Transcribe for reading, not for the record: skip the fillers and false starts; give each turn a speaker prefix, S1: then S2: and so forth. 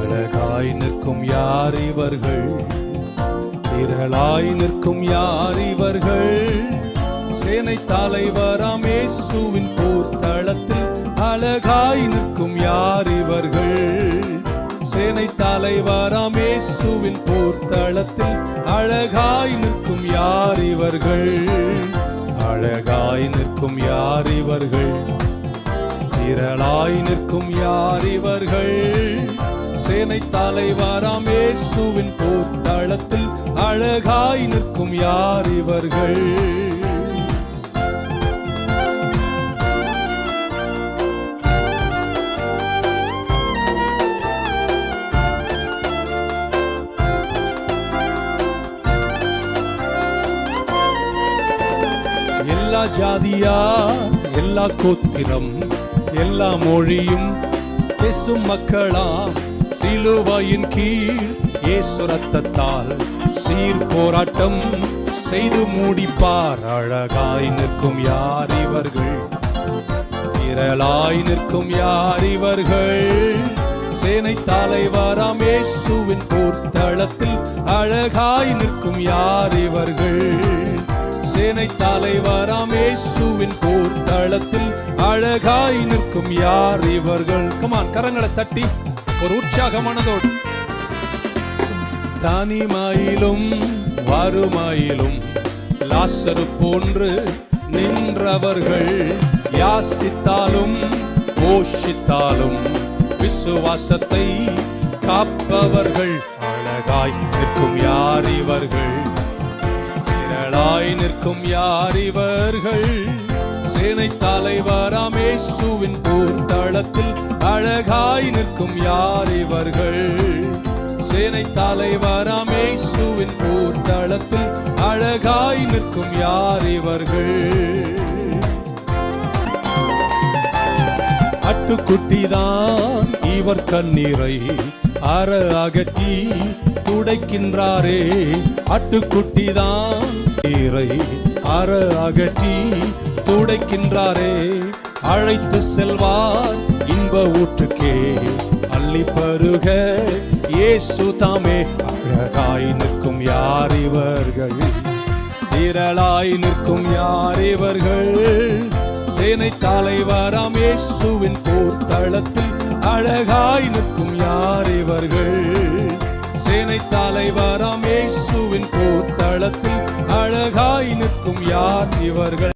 S1: அழகாய் நிற்கும் யார் இவர்கள்? திரளாய் நிற்கும் யார் இவர்கள்? சேனை தலைவராம் இயேசுவின் போர்த்தளத்தில் அழகாய் நிற்கும் யார் இவர்கள்? சேனை தலைவராம் இயேசுவின் போர்த்தளத்தில் அழகாய் நிற்கும் யார் இவர்கள்? அழகாய் நிற்கும் யார் இவர்கள்? திரளாய் நிற்கும் யார் இவர்கள்? சேனை தலைவராம் இயேசுவின் போர்த்தளத்தில் அழகாய் நிற்கும் யார் இவர்கள்? எல்லா ஜாதியார், எல்லா கோத்திரம், எல்லா மொழியும் பேசும் மக்களாம் சிலுவையின் கீழ் இயேசு ரத்தத்தால் சீர் போராட்டம் செய்து முடிப்பார். அழகாய் நிற்கும் யார் இவர்கள்? திரளாய் நிற்கும் யார் இவர்கள்? சேனை தலைவராம் இயேசுவின் போர்த்தளத்தில் அழகாய் நிற்கும் யார் இவர்கள்? சேனை தலைவராம் இயேசுவின் போர்த்தளத்தில் அழகாய் நிற்கும் யார் இவர்கள்? கமான், கரங்களை தட்டி ஒரு உற்சாகமானதோடு. தனிமையிலும் வறுமையிலும் லாசரு போன்று நின்றவர்கள், யாசித்தாலும் போஷித்தாலும் விசுவாசத்தை காப்பவர்கள். அழகாய் நிற்கும் யார் இவர்கள்? திரளாய் நிற்கும் யார் இவர்கள்? சேனை தலைவராம் இயேசுவின் போர்த்தளத்தில் அழகாய் நிற்கும் யார் இவர்கள்? சேனை தலைவராம் இயேசுவின் போர்த்தளத்தில் அழகாய் நிற்கும் யார் இவர்கள்? அட்டுக்குட்டிதான் இவர் கண்ணீரை அற அகற்றி துடைக்கின்றாரே. அட்டுக்குட்டிதான் நீரை அற அகற்றி துடைக்கின்றாரே. அழைத்து செல்வார் இன்ப ஊற்றுக்கே அள்ளி பருக இயேசு தாமே. அழகாய் நிற்கும் யார் இவர்கள்? திரளாய் நிற்கும் யார் இவர்கள்? சேனை தலைவராம் இயேசுவின் போர்த்தளத்தில் அழகாய் நிற்கும் யார் இவர்கள்? சேனை தலைவராம் இயேசுவின் போர்த்தளத்தில் அழகாய் நிற்கும் யார் இவர்கள்?